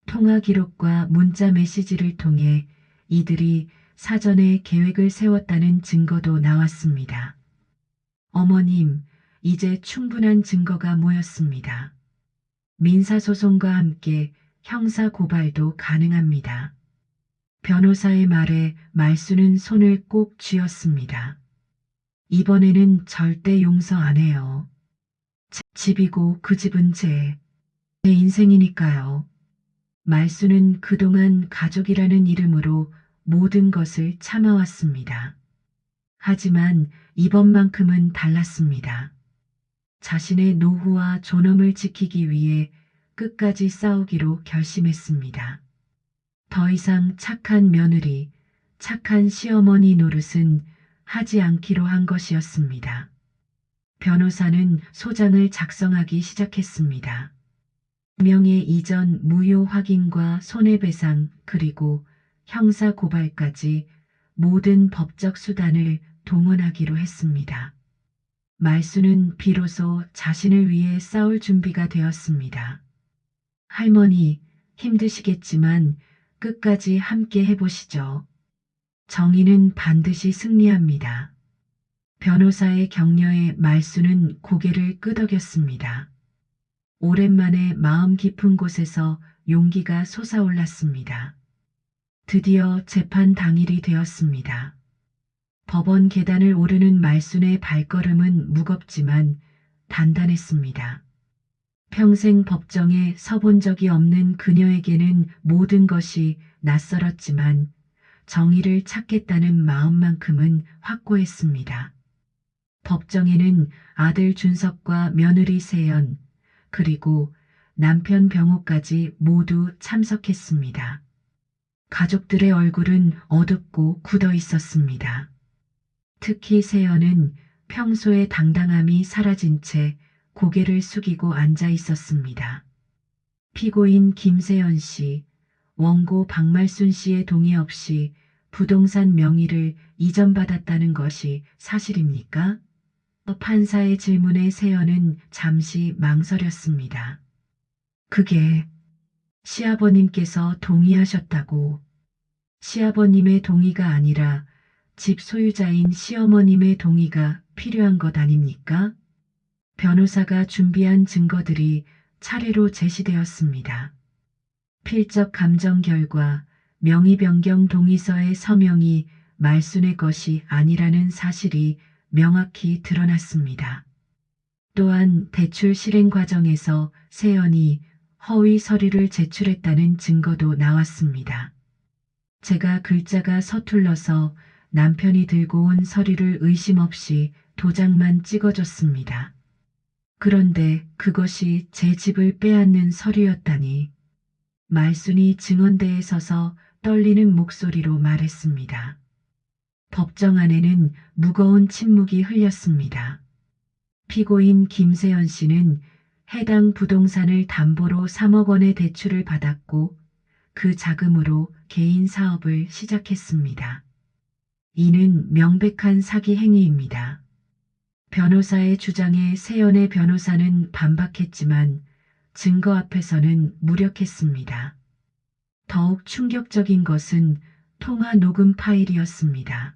통화 기록과 문자 메시지를 통해 이들이 사전에 계획을 세웠다는 증거도 나왔습니다. 어머님, 이제 충분한 증거가 모였습니다. 민사소송과 함께 형사 고발도 가능합니다. 변호사의 말에 말수는 손을 꼭 쥐었습니다. 이번에는 절대 용서 안 해요. 제 집이고 그 집은 제 인생이니까요. 말수는 그동안 가족이라는 이름으로 모든 것을 참아왔습니다. 하지만 이번만큼은 달랐습니다. 자신의 노후와 존엄을 지키기 위해 끝까지 싸우기로 결심했습니다. 더 이상 착한 며느리, 착한 시어머니 노릇은 하지 않기로 한 것이었습니다. 변호사는 소장을 작성하기 시작했습니다. 명예 이전 무효 확인과 손해배상 그리고 형사 고발까지 모든 법적 수단을 동원하기로 했습니다. 말수는 비로소 자신을 위해 싸울 준비가 되었습니다. 할머니, 힘드시겠지만 끝까지 함께 해보시죠. 정의는 반드시 승리합니다. 변호사의 격려에 말수는 고개를 끄덕였습니다. 오랜만에 마음 깊은 곳에서 용기가 솟아올랐습니다. 드디어 재판 당일이 되었습니다. 법원 계단을 오르는 말순의 발걸음은 무겁지만 단단했습니다. 평생 법정에 서본 적이 없는 그녀에게는 모든 것이 낯설었지만 정의를 찾겠다는 마음만큼은 확고했습니다. 법정에는 아들 준석과 며느리 세연, 그리고 남편 병호까지 모두 참석했습니다. 가족들의 얼굴은 어둡고 굳어 있었습니다. 특히 세연은 평소의 당당함이 사라진 채 고개를 숙이고 앉아 있었습니다. 피고인 김세연 씨, 원고 박말순 씨의 동의 없이 부동산 명의를 이전받았다는 것이 사실입니까? 판사의 질문에 세연은 잠시 망설였습니다. 그게 시아버님께서 동의하셨다고. 시아버님의 동의가 아니라 집 소유자인 시어머님의 동의가 필요한 것 아닙니까? 변호사가 준비한 증거들이 차례로 제시되었습니다. 필적 감정 결과 명의 변경 동의서의 서명이 말순의 것이 아니라는 사실이 명확히 드러났습니다. 또한 대출 실행 과정에서 세연이 허위 서류를 제출했다는 증거도 나왔습니다. 제가 글자가 서툴러서 남편이 들고 온 서류를 의심 없이 도장만 찍어줬습니다. 그런데 그것이 제 집을 빼앗는 서류였다니. 말순이 증언대에 서서 떨리는 목소리로 말했습니다. 법정 안에는 무거운 침묵이 흘렸습니다. 피고인 김세연 씨는 해당 부동산을 담보로 3억 원의 대출을 받았고 그 자금으로 개인 사업을 시작했습니다. 이는 명백한 사기 행위입니다. 변호사의 주장에 세연의 변호사는 반박했지만 증거 앞에서는 무력했습니다. 더욱 충격적인 것은 통화 녹음 파일이었습니다.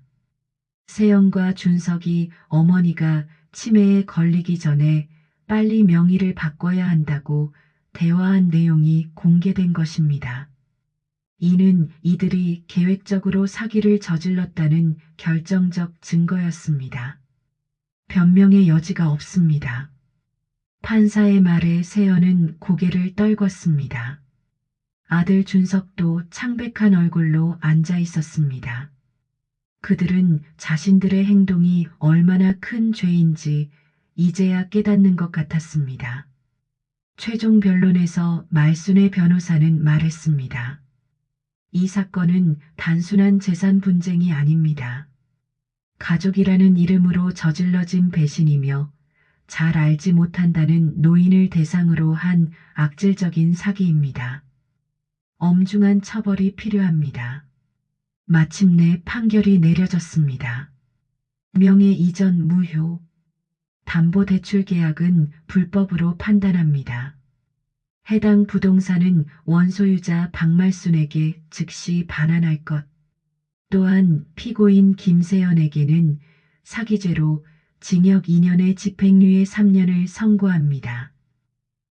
세연과 준석이 어머니가 치매에 걸리기 전에 빨리 명의를 바꿔야 한다고 대화한 내용이 공개된 것입니다. 이는 이들이 계획적으로 사기를 저질렀다는 결정적 증거였습니다. 변명의 여지가 없습니다. 판사의 말에 세연은 고개를 떨궜습니다. 아들 준석도 창백한 얼굴로 앉아 있었습니다. 그들은 자신들의 행동이 얼마나 큰 죄인지 이제야 깨닫는 것 같았습니다. 최종 변론에서 말순의 변호사는 말했습니다. 이 사건은 단순한 재산 분쟁이 아닙니다. 가족이라는 이름으로 저질러진 배신이며 잘 알지 못한다는 노인을 대상으로 한 악질적인 사기입니다. 엄중한 처벌이 필요합니다. 마침내 판결이 내려졌습니다. 명예 이전 무효. 담보대출 계약은 불법으로 판단합니다. 해당 부동산은 원소유자 박말순에게 즉시 반환할 것. 또한 피고인 김세연에게는 사기죄로 징역 2년에 집행유예 3년을 선고합니다.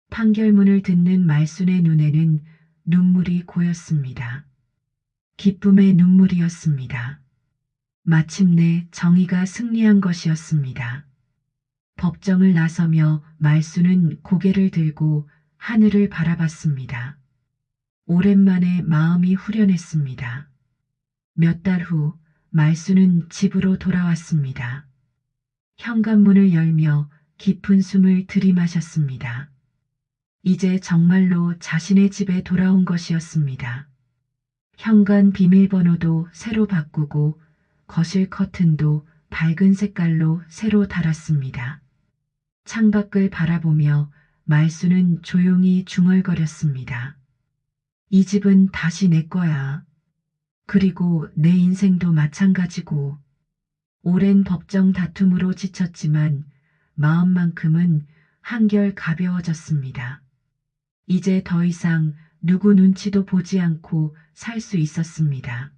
판결문을 듣는 말순의 눈에는 눈물이 고였습니다. 기쁨의 눈물이었습니다. 마침내 정의가 승리한 것이었습니다. 법정을 나서며 말순은 고개를 들고 하늘을 바라봤습니다. 오랜만에 마음이 후련했습니다. 몇 달 후 말수는 집으로 돌아왔습니다. 현관문을 열며 깊은 숨을 들이마셨습니다. 이제 정말로 자신의 집에 돌아온 것이었습니다. 현관 비밀번호도 새로 바꾸고 거실 커튼도 밝은 색깔로 새로 달았습니다. 창밖을 바라보며 말수는 조용히 중얼거렸습니다. 이 집은 다시 내 거야. 그리고 내 인생도 마찬가지고. 오랜 법정 다툼으로 지쳤지만 마음만큼은 한결 가벼워졌습니다. 이제 더 이상 누구 눈치도 보지 않고 살 수 있었습니다.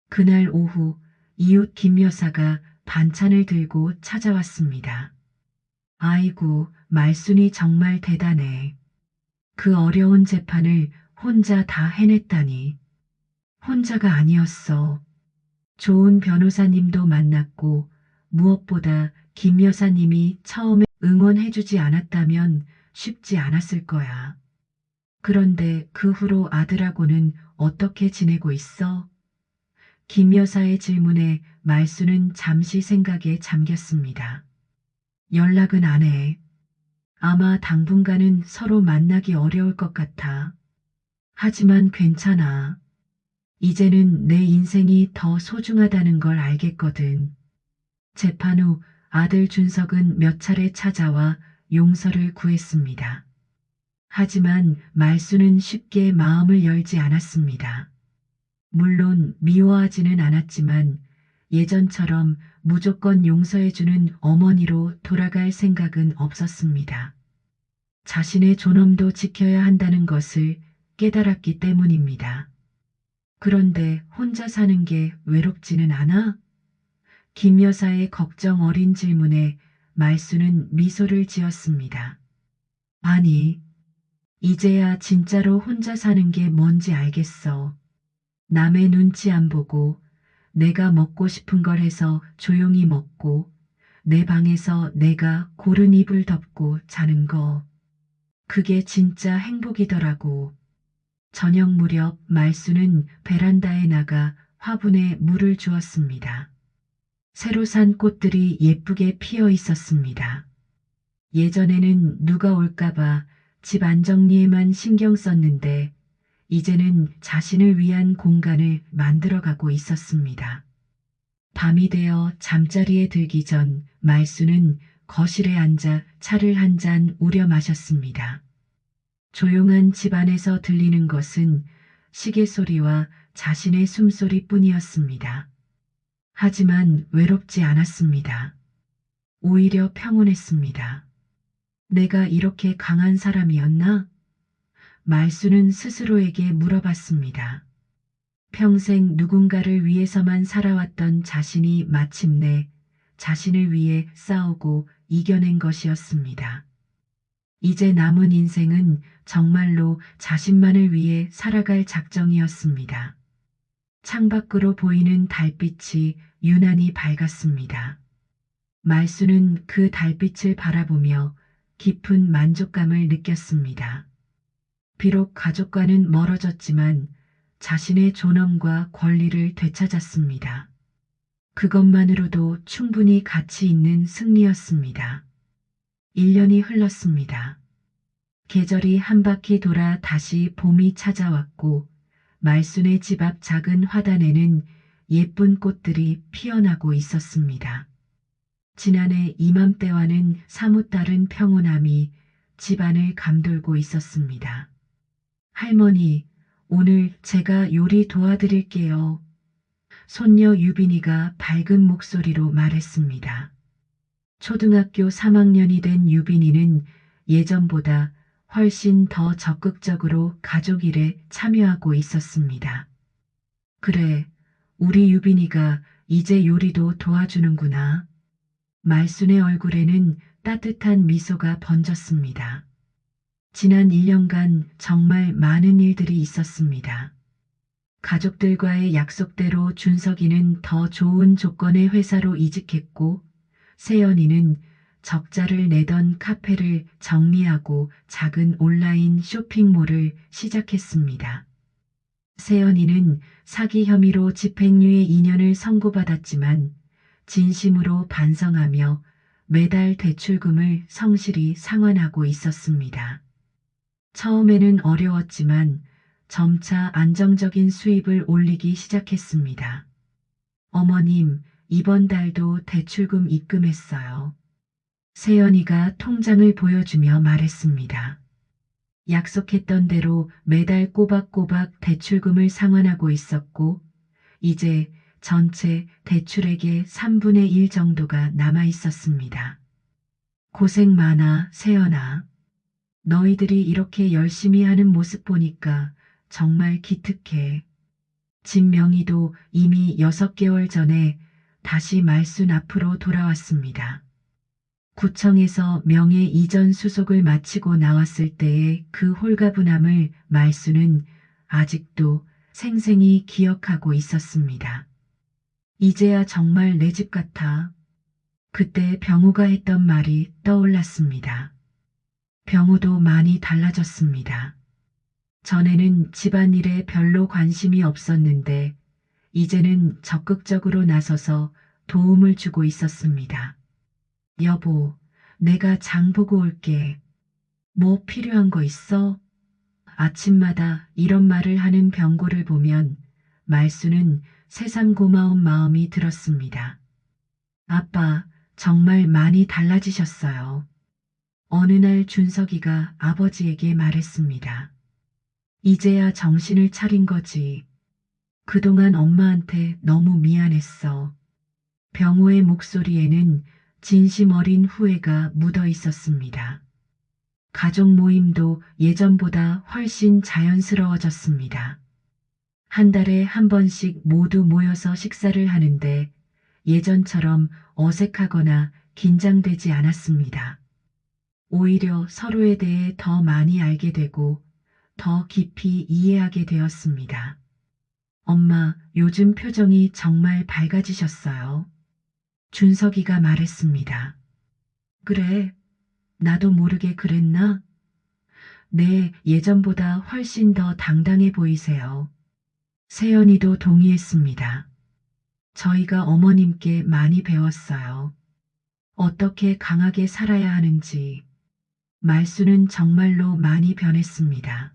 그날 오후 이웃 김 여사가 반찬을 들고 찾아왔습니다. 아이고, 말순이 정말 대단해. 그 어려운 재판을 혼자 다 해냈다니. 혼자가 아니었어. 좋은 변호사님도 만났고 무엇보다 김 여사님이 처음에 응원해주지 않았다면 쉽지 않았을 거야. 그런데 그 후로 아들하고는 어떻게 지내고 있어? 김 여사의 질문에 말수는 잠시 생각에 잠겼습니다. 연락은 안 해. 아마 당분간은 서로 만나기 어려울 것 같아. 하지만 괜찮아. 이제는 내 인생이 더 소중하다는 걸 알겠거든. 재판 후 아들 준석은 몇 차례 찾아와 용서를 구했습니다. 하지만 말수는 쉽게 마음을 열지 않았습니다. 물론 미워하지는 않았지만 예전처럼 무조건 용서해주는 어머니로 돌아갈 생각은 없었습니다. 자신의 존엄도 지켜야 한다는 것을 깨달았기 때문입니다. 그런데 혼자 사는 게 외롭지는 않아? 김 여사의 걱정 어린 질문에 말수는 미소를 지었습니다. 아니, 이제야 진짜로 혼자 사는 게 뭔지 알겠어. 남의 눈치 안 보고 내가 먹고 싶은 걸 해서 조용히 먹고 내 방에서 내가 고른 이불 덮고 자는 거. 그게 진짜 행복이더라고. 저녁 무렵 말수는 베란다에 나가 화분에 물을 주었습니다. 새로 산 꽃들이 예쁘게 피어 있었습니다. 예전에는 누가 올까봐 집 안정리에만 신경 썼는데 이제는 자신을 위한 공간을 만들어가고 있었습니다. 밤이 되어 잠자리에 들기 전 말수는 거실에 앉아 차를 한 잔 우려 마셨습니다. 조용한 집안에서 들리는 것은 시계 소리와 자신의 숨소리 뿐이었습니다. 하지만 외롭지 않았습니다. 오히려 평온했습니다. 내가 이렇게 강한 사람이었나? 말수는 스스로에게 물어봤습니다. 평생 누군가를 위해서만 살아왔던 자신이 마침내 자신을 위해 싸우고 이겨낸 것이었습니다. 이제 남은 인생은 정말로 자신만을 위해 살아갈 작정이었습니다. 창밖으로 보이는 달빛이 유난히 밝았습니다. 말수는 그 달빛을 바라보며 깊은 만족감을 느꼈습니다. 비록 가족과는 멀어졌지만 자신의 존엄과 권리를 되찾았습니다. 그것만으로도 충분히 가치 있는 승리였습니다. 1년이 흘렀습니다. 계절이 한 바퀴 돌아 다시 봄이 찾아왔고 말순의 집 앞 작은 화단에는 예쁜 꽃들이 피어나고 있었습니다. 지난해 이맘때와는 사뭇 다른 평온함이 집안을 감돌고 있었습니다. 할머니, 오늘 제가 요리 도와드릴게요. 손녀 유빈이가 밝은 목소리로 말했습니다. 초등학교 3학년이 된 유빈이는 예전보다 훨씬 더 적극적으로 가족 일에 참여하고 있었습니다. 그래, 우리 유빈이가 이제 요리도 도와주는구나. 말순의 얼굴에는 따뜻한 미소가 번졌습니다. 지난 1년간 정말 많은 일들이 있었습니다. 가족들과의 약속대로 준석이는 더 좋은 조건의 회사로 이직했고 세연이는 적자를 내던 카페를 정리하고 작은 온라인 쇼핑몰을 시작했습니다. 세연이는 사기 혐의로 집행유예 2년을 선고받았지만 진심으로 반성하며 매달 대출금을 성실히 상환하고 있었습니다. 처음에는 어려웠지만 점차 안정적인 수입을 올리기 시작했습니다. 어머님, 이번 달도 대출금 입금했어요. 세연이가 통장을 보여주며 말했습니다. 약속했던 대로 매달 꼬박꼬박 대출금을 상환하고 있었고, 이제 전체 대출액의 3분의 1 정도가 남아 있었습니다. 고생 많아, 세연아. 너희들이 이렇게 열심히 하는 모습 보니까 정말 기특해. 진명이도 이미 6개월 전에 다시 말순 앞으로 돌아왔습니다. 구청에서 명예 이전 수속을 마치고 나왔을 때의 그 홀가분함을 말순은 아직도 생생히 기억하고 있었습니다. 이제야 정말 내 집 같아. 그때 병우가 했던 말이 떠올랐습니다. 병우도 많이 달라졌습니다. 전에는 집안일에 별로 관심이 없었는데 이제는 적극적으로 나서서 도움을 주고 있었습니다. 여보, 내가 장 보고 올게. 뭐 필요한 거 있어? 아침마다 이런 말을 하는 병고를 보면 말수는 새삼 고마운 마음이 들었습니다. 아빠, 정말 많이 달라지셨어요. 어느 날 준석이가 아버지에게 말했습니다. 이제야 정신을 차린 거지. 그동안 엄마한테 너무 미안했어. 병우의 목소리에는 진심 어린 후회가 묻어 있었습니다. 가족 모임도 예전보다 훨씬 자연스러워졌습니다. 한 달에 한 번씩 모두 모여서 식사를 하는데 예전처럼 어색하거나 긴장되지 않았습니다. 오히려 서로에 대해 더 많이 알게 되고 더 깊이 이해하게 되었습니다. 엄마, 요즘 표정이 정말 밝아지셨어요. 준석이가 말했습니다. 그래, 나도 모르게 그랬나? 네, 예전보다 훨씬 더 당당해 보이세요. 세연이도 동의했습니다. 저희가 어머님께 많이 배웠어요. 어떻게 강하게 살아야 하는지. 말수는 정말로 많이 변했습니다.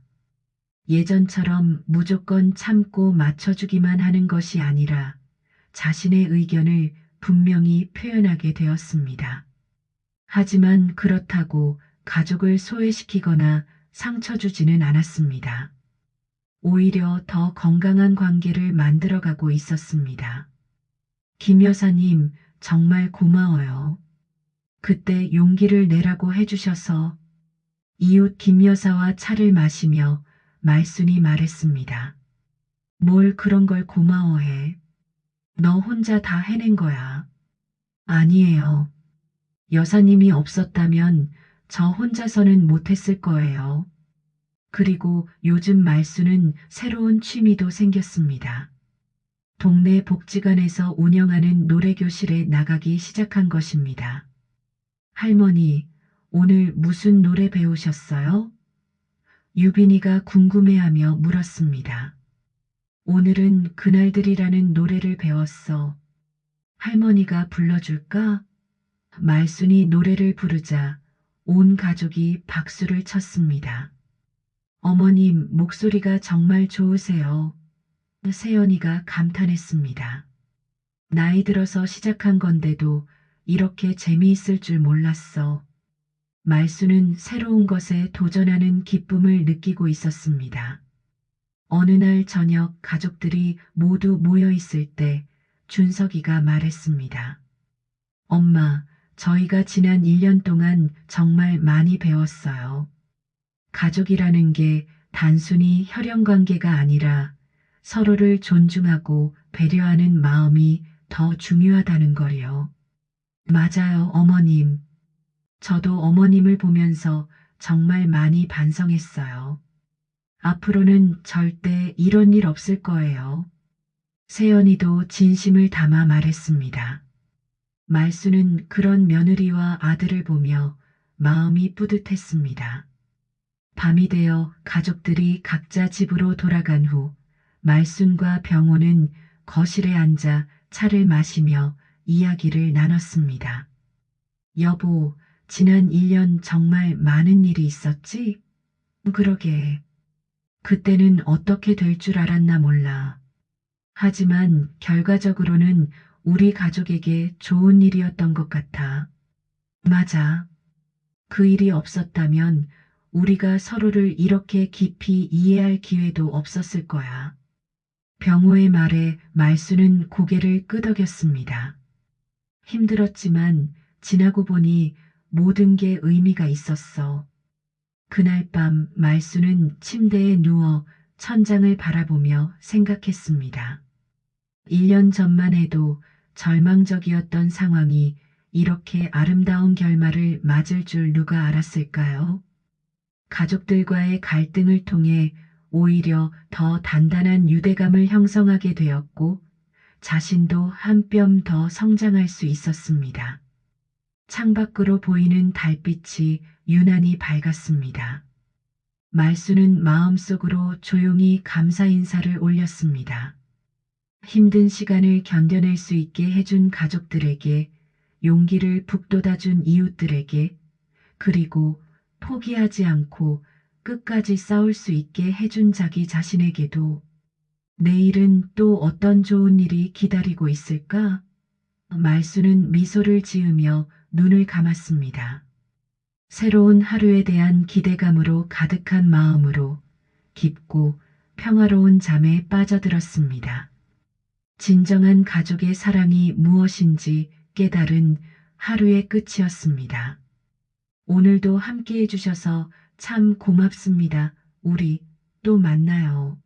예전처럼 무조건 참고 맞춰주기만 하는 것이 아니라 자신의 의견을 분명히 표현하게 되었습니다. 하지만 그렇다고 가족을 소외시키거나 상처 주지는 않았습니다. 오히려 더 건강한 관계를 만들어가고 있었습니다. 김 여사님, 정말 고마워요. 그때 용기를 내라고 해주셔서 이웃 김 여사와 차를 마시며 말순이 말했습니다. 뭘 그런 걸 고마워해. 너 혼자 다 해낸 거야. 아니에요. 여사님이 없었다면 저 혼자서는 못했을 거예요. 그리고 요즘 말수는 새로운 취미도 생겼습니다. 동네 복지관에서 운영하는 노래교실에 나가기 시작한 것입니다. 할머니, 오늘 무슨 노래 배우셨어요? 유빈이가 궁금해하며 물었습니다. 오늘은 그날들이라는 노래를 배웠어. 할머니가 불러줄까? 말순이 노래를 부르자 온 가족이 박수를 쳤습니다. 어머님 목소리가 정말 좋으세요. 세연이가 감탄했습니다. 나이 들어서 시작한 건데도 이렇게 재미있을 줄 몰랐어. 말수는 새로운 것에 도전하는 기쁨을 느끼고 있었습니다. 어느 날 저녁 가족들이 모두 모여 있을 때 준석이가 말했습니다. 엄마, 저희가 지난 1년 동안 정말 많이 배웠어요. 가족이라는 게 단순히 혈연 관계가 아니라 서로를 존중하고 배려하는 마음이 더 중요하다는 거요. 맞아요, 어머님. 저도 어머님을 보면서 정말 많이 반성했어요. 앞으로는 절대 이런 일 없을 거예요. 세연이도 진심을 담아 말했습니다. 말수는 그런 며느리와 아들을 보며 마음이 뿌듯했습니다. 밤이 되어 가족들이 각자 집으로 돌아간 후 말순과 병호는 거실에 앉아 차를 마시며 이야기를 나눴습니다. 여보, 지난 1년 정말 많은 일이 있었지? 그러게. 그때는 어떻게 될 줄 알았나 몰라. 하지만 결과적으로는 우리 가족에게 좋은 일이었던 것 같아. 맞아. 그 일이 없었다면 우리가 서로를 이렇게 깊이 이해할 기회도 없었을 거야. 병호의 말에 말수는 고개를 끄덕였습니다. 힘들었지만 지나고 보니 모든 게 의미가 있었어. 그날 밤 말수는 침대에 누워 천장을 바라보며 생각했습니다. 1년 전만 해도 절망적이었던 상황이 이렇게 아름다운 결말을 맞을 줄 누가 알았을까요? 가족들과의 갈등을 통해 오히려 더 단단한 유대감을 형성하게 되었고 자신도 한 뼘 더 성장할 수 있었습니다. 창밖으로 보이는 달빛이 유난히 밝았습니다. 말수는 마음속으로 조용히 감사 인사를 올렸습니다. 힘든 시간을 견뎌낼 수 있게 해준 가족들에게, 용기를 북돋아준 이웃들에게, 그리고 포기하지 않고 끝까지 싸울 수 있게 해준 자기 자신에게도 내일은 또 어떤 좋은 일이 기다리고 있을까? 말수는 미소를 지으며 눈을 감았습니다. 새로운 하루에 대한 기대감으로 가득한 마음으로 깊고 평화로운 잠에 빠져들었습니다. 진정한 가족의 사랑이 무엇인지 깨달은 하루의 끝이었습니다. 오늘도 함께 해주셔서 참 고맙습니다. 우리 또 만나요.